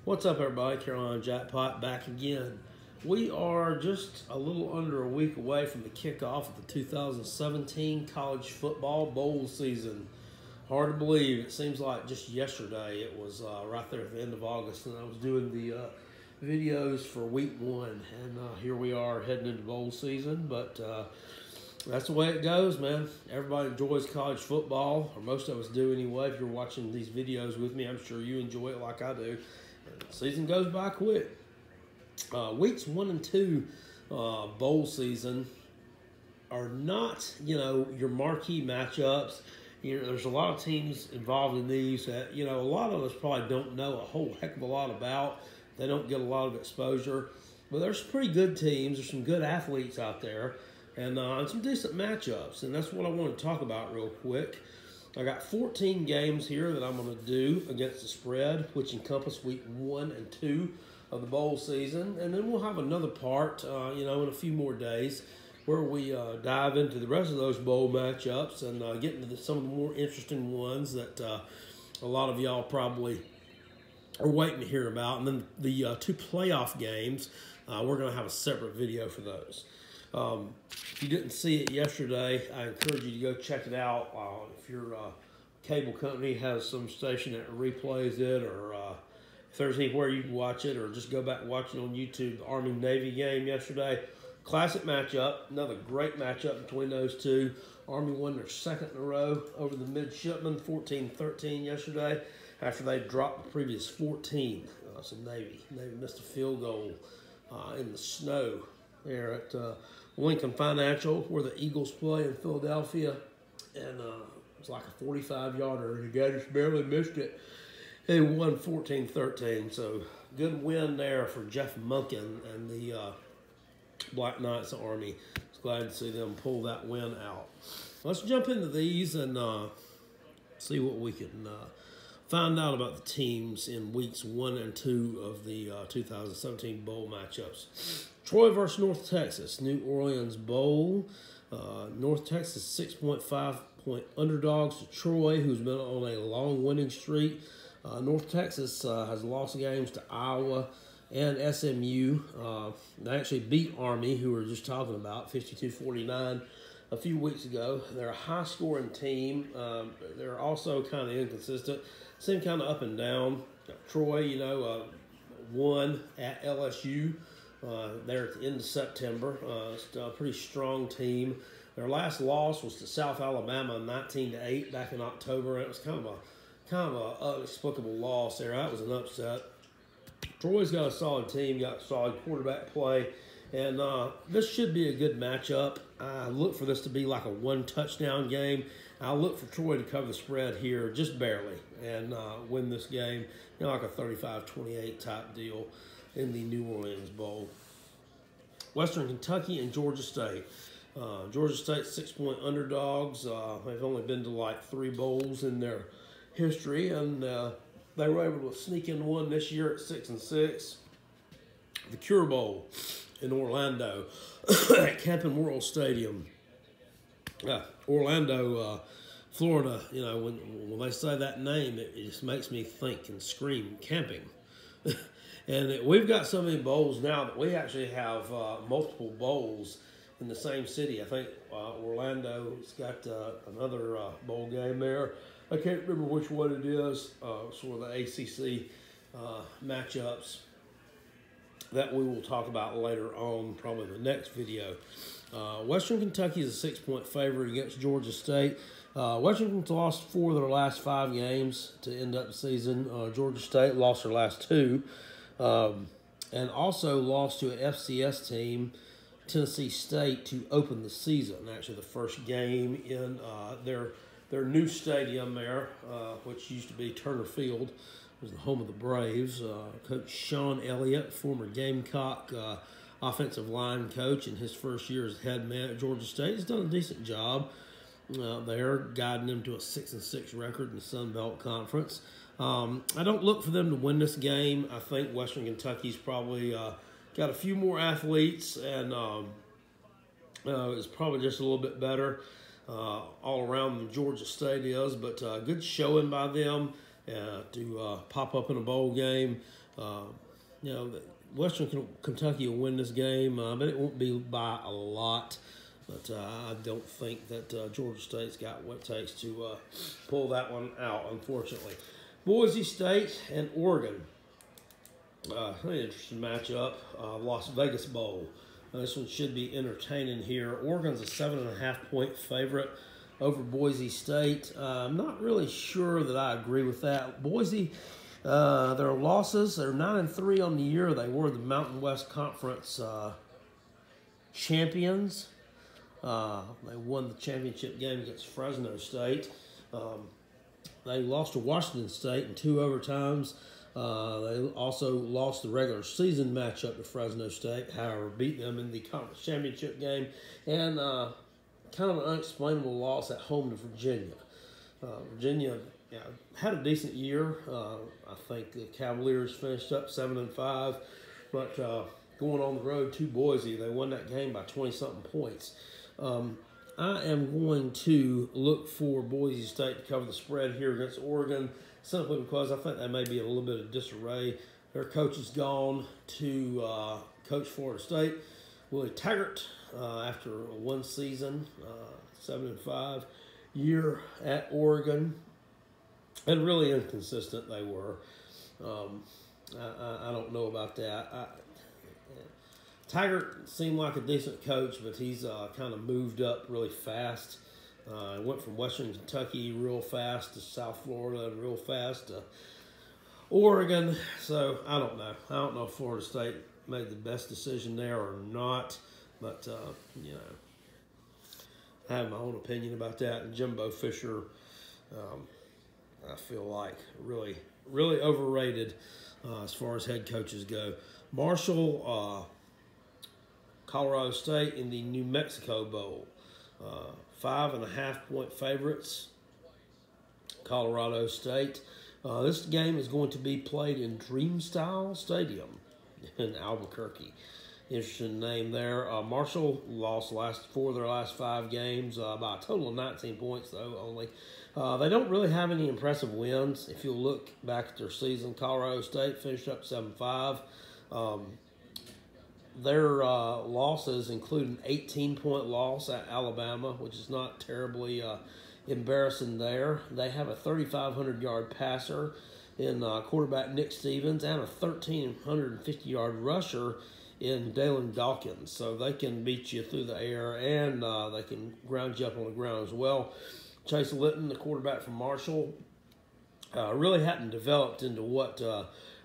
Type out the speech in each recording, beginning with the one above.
What's up, everybody? Carolina Jackpot back again. We are just a little under a week away from the kickoff of the 2017 college football bowl season. Hard to believe. It seems like just yesterday it was right there at the end of August, and I was doing the videos for week one, and here we are heading into bowl season. But that's the way it goes, man. Everybody enjoys college football, or most of us do anyway. If you're watching these videos with me, I'm sure you enjoy it like I do. The season goes by quick. Weeks 1 and 2 bowl season are not, your marquee matchups. There's a lot of teams involved in these that, a lot of us probably don't know a whole heck of a lot about. They don't get a lot of exposure. But there's some pretty good teams. There's some good athletes out there. And some decent matchups. And that's what I want to talk about real quick. I got 14 games here that I'm going to do against the spread, which encompass week 1 and 2 of the bowl season. And then we'll have another part, in a few more days where we dive into the rest of those bowl matchups and get into some of the more interesting ones that a lot of y'all probably are waiting to hear about. And then the 2 playoff games, we're going to have a separate video for those. If you didn't see it yesterday, I encourage you to go check it out. If your cable company has some station that replays it, or if there's anywhere you can watch it, or just go back and watch it on YouTube. The Army-Navy game yesterday, classic matchup, another great matchup between those two. Army won their second in a row over the midshipmen, 14-13 yesterday, after they dropped the previous 14. So Navy missed a field goal in the snow there at Lincoln Financial, where the Eagles play in Philadelphia, and it was like a 45-yarder, and the guy just barely missed it. They won 14-13, so good win there for Jeff Monken and the Black Knights Army. It's glad to see them pull that win out. Let's jump into these and see what we can find out about the teams in weeks 1 and 2 of the 2017 bowl matchups. Troy versus North Texas, New Orleans Bowl. North Texas 6.5-point underdogs to Troy, who's been on a long winning streak. North Texas has lost games to Iowa and SMU. They actually beat Army, who we were just talking about, 52-49 a few weeks ago. They're a high-scoring team. They're also kind of inconsistent. Seem kind of up and down. Troy, won at LSU there at the end of September. It's a pretty strong team. Their last loss was to South Alabama, 19-8 back in October. It was kind of a inexplicable loss there. That was an upset. Troy's got a solid team, got solid quarterback play, and this should be a good matchup. I look for this to be like a 1-touchdown game. I look for Troy to cover the spread here just barely and win this game, like a 35-28 type deal in the New Orleans Bowl. Western Kentucky and Georgia State. Georgia State 6-point underdogs. They've only been to like 3 bowls in their history, and they were able to sneak in one this year at 6-6. The Cure Bowl in Orlando at Camping World Stadium. Orlando, Florida, when they say that name, it just makes me think and scream camping. And we've got so many bowls now that we actually have multiple bowls in the same city. I think Orlando's got another bowl game there. I can't remember which one it is. Sort of the ACC matchups that we will talk about later on, probably in the next video. Western Kentucky is a 6-point favorite against Georgia State. Western Kentucky lost 4 of their last 5 games to end up the season. Georgia State lost their last 2. And also lost to an FCS team, Tennessee State, to open the season. Actually, the first game in their new stadium there, which used to be Turner Field, was the home of the Braves. Coach Sean Elliott, former Gamecock offensive line coach, in his first year as head man at Georgia State, has done a decent job there, guiding them to a 6-6 record in the Sun Belt Conference. I don't look for them to win this game. I think Western Kentucky's probably got a few more athletes, and is probably just a little bit better all around than Georgia State is, but good showing by them to pop up in a bowl game. You know, Western Kentucky will win this game, but it won't be by a lot. But I don't think that Georgia State's got what it takes to pull that one out, unfortunately. Boise State and Oregon. An interesting matchup. Las Vegas Bowl. This one should be entertaining here. Oregon's a 7.5-point favorite over Boise State. I'm not really sure that I agree with that. Boise, their losses, they're 9-3 on the year. They were the Mountain West Conference champions. They won the championship game against Fresno State. They lost to Washington State in 2 overtimes. They also lost the regular season matchup to Fresno State, however, beat them in the conference championship game, and kind of an unexplainable loss at home to Virginia. Virginia had a decent year. I think the Cavaliers finished up 7-5, but going on the road to Boise, they won that game by 20-something points. I am going to look for Boise State to cover the spread here against Oregon, simply because I think they may be in a little bit of disarray. Their coach is gone to coach Florida State, Willie Taggart, after one season, 7-5 year at Oregon, and really inconsistent they were. I don't know about that. Taggart seemed like a decent coach, but he's kind of moved up really fast. Went from Western Kentucky real fast to South Florida and real fast to Oregon. So I don't know. I don't know if Florida State made the best decision there or not. But, you know, I have my own opinion about that. And Jimbo Fisher, I feel like really overrated as far as head coaches go. Marshall, Colorado State in the New Mexico Bowl. 5.5-point favorites, Colorado State. This game is going to be played in Dreamstyle Stadium in Albuquerque. Interesting name there. Marshall lost 4 of their last 5 games by a total of 19 points, though, only. They don't really have any impressive wins. If you look back at their season, Colorado State finished up 7-5. Their losses include an 18-point loss at Alabama, which is not terribly embarrassing there. They have a 3,500-yard passer in quarterback Nick Stevens and a 1,350-yard rusher in Dalen Dawkins. So they can beat you through the air, and they can ground you up on the ground as well. Chase Litton, the quarterback from Marshall, really hadn't developed into what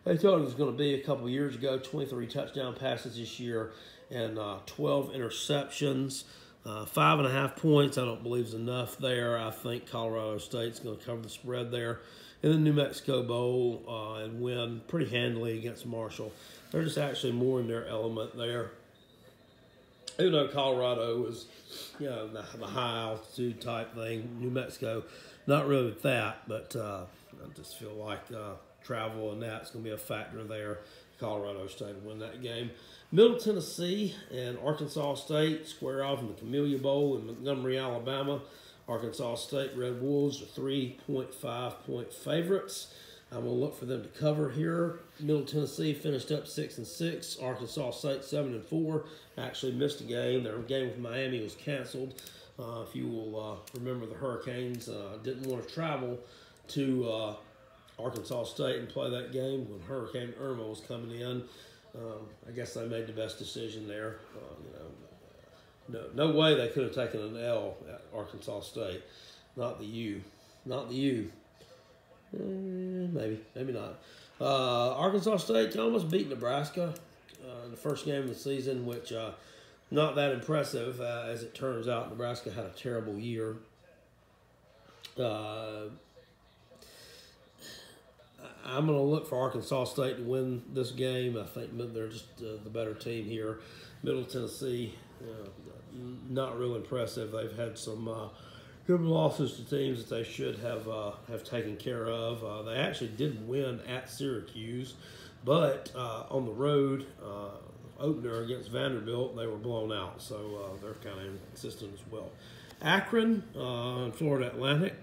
they thought it was going to be a couple years ago. 23 touchdown passes this year and 12 interceptions. 5.5 points, I don't believe is enough there. I think Colorado State's going to cover the spread there in the New Mexico Bowl and win pretty handily against Marshall. They're just actually more in their element there. Even though Colorado is, you know, the high altitude type thing, New Mexico, not really with that, but I just feel like travel and that's going to be a factor there. Colorado State will win that game. Middle Tennessee and Arkansas State square off in the Camellia Bowl in Montgomery, Alabama. Arkansas State Red Wolves are 3.5-point favorites. I'm going to look for them to cover here. Middle Tennessee finished up 6-6. Arkansas State 7-4. Actually missed a game. Their game with Miami was canceled. If you will remember, the Hurricanes didn't want to travel to Arkansas State and play that game when Hurricane Irma was coming in. I guess they made the best decision there. No way they could have taken an L at Arkansas State. Not the U. Maybe not. Arkansas State almost beat Nebraska in the first game of the season, which not that impressive. As it turns out, Nebraska had a terrible year. I'm going to look for Arkansas State to win this game. I think they're just the better team here. Middle Tennessee, not real impressive. They've had some good losses to teams that they should have taken care of. They actually did win at Syracuse, but on the road opener against Vanderbilt, they were blown out. So they're kind of inconsistent as well. Akron and Florida Atlantic.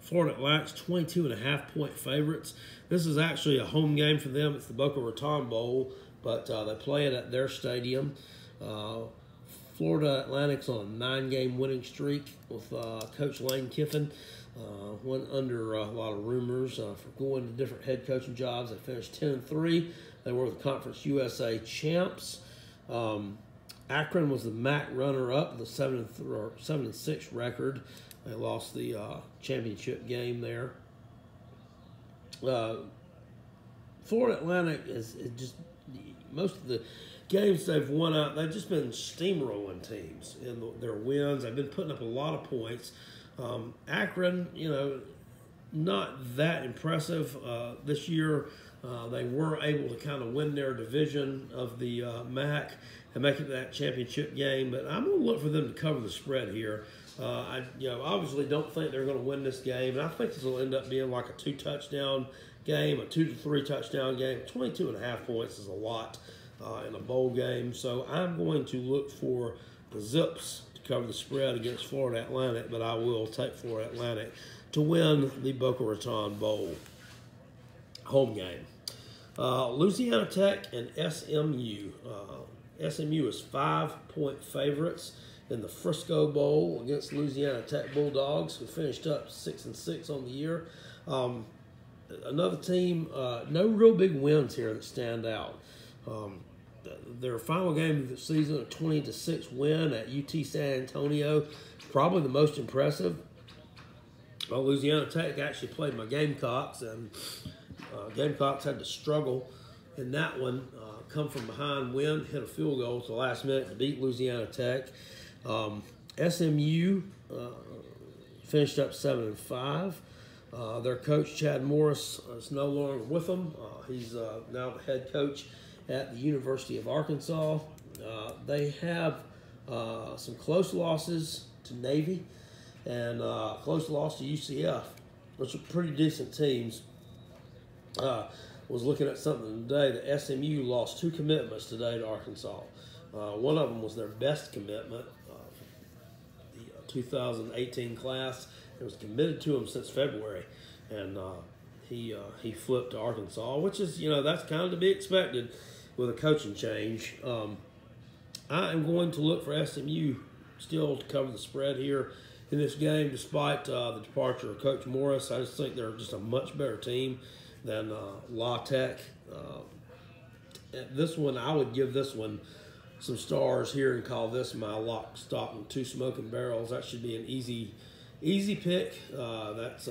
Florida Atlantic's 22.5-point favorites. This is actually a home game for them. It's the Boca Raton Bowl, but they play it at their stadium. Florida Atlantic's on a 9-game winning streak with Coach Lane Kiffin. Went under a lot of rumors for going to different head coaching jobs. They finished 10-3. They were the Conference USA champs. Akron was the MAC runner-up, the 7-6 record. They lost the championship game there. Florida Atlantic is just most of the games they've won out. They've just been steamrolling teams in their wins. They've been putting up a lot of points. Akron, not that impressive this year. They were able to kind of win their division of the MAC and make it to that championship game. But I'm going to look for them to cover the spread here. I obviously don't think they're going to win this game, and I think this will end up being like a 2-touchdown game, a 2 to 3 touchdown game. 22.5 points is a lot in a bowl game, so I'm going to look for the Zips to cover the spread against Florida Atlantic, but I will take Florida Atlantic to win the Boca Raton Bowl home game. Louisiana Tech and SMU. SMU is 5-point favorites in the Frisco Bowl against Louisiana Tech Bulldogs, who finished up 6-6 on the year. Another team, no real big wins here that stand out. Their final game of the season, a 20-6 win at UT San Antonio, probably the most impressive. Louisiana Tech actually played my Gamecocks, and Gamecocks had to struggle in that one. Come from behind, win, hit a field goal at the last minute to beat Louisiana Tech. SMU finished up 7-5. Their coach, Chad Morris, is no longer with them. He's now the head coach at the University of Arkansas. They have some close losses to Navy and close loss to UCF, which are pretty decent teams. Was looking at something today that SMU lost 2 commitments today to Arkansas. One of them was their best commitment, the 2018 class. It was committed to him since February, and he flipped to Arkansas, which is, that's kind of to be expected with a coaching change. I am going to look for SMU still to cover the spread here in this game, despite the departure of Coach Morris. I just think they're just a much better team than La Tech. This one, I would give this one some stars here and call this my lock, stock, and 2 smoking barrels. That should be an easy pick. That's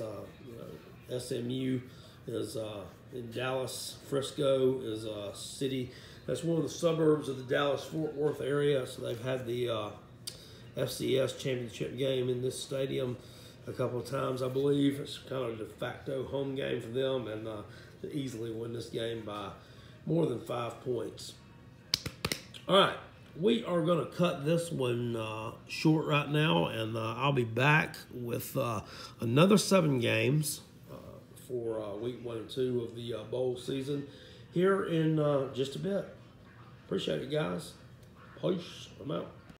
SMU is in Dallas. Frisco is a city that's one of the suburbs of the Dallas-Fort Worth area. So they've had the FCS championship game in this stadium a couple of times, I believe. It's kind of a de facto home game for them, and to easily win this game by more than 5 points. All right, we are going to cut this one short right now, and I'll be back with another 7 games for week 1 and 2 of the bowl season here in just a bit. Appreciate it, guys. Peace. I'm out.